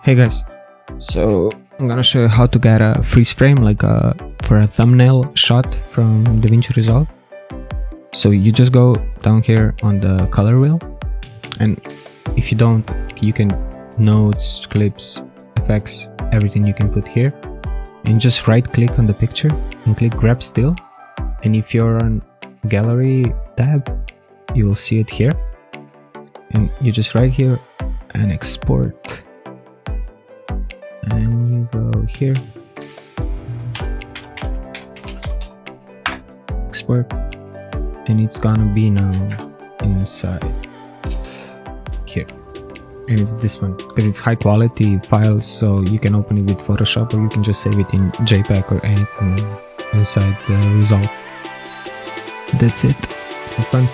Hey guys, so I'm gonna show you how to get a freeze frame for a thumbnail shot from Davinci Resolve. So you just go down here on the color wheel, and if you don't, you can notes, clips, effects, everything you can put here, and just right click on the picture and click grab still, and if you're on gallery tab you will see it here, and you just right here and export, and you go here, export, and it's gonna be now inside here, and it's this one because it's high quality files, so you can open it with Photoshop or you can just save it in JPEG or anything inside the Resolve. That's it. Have fun.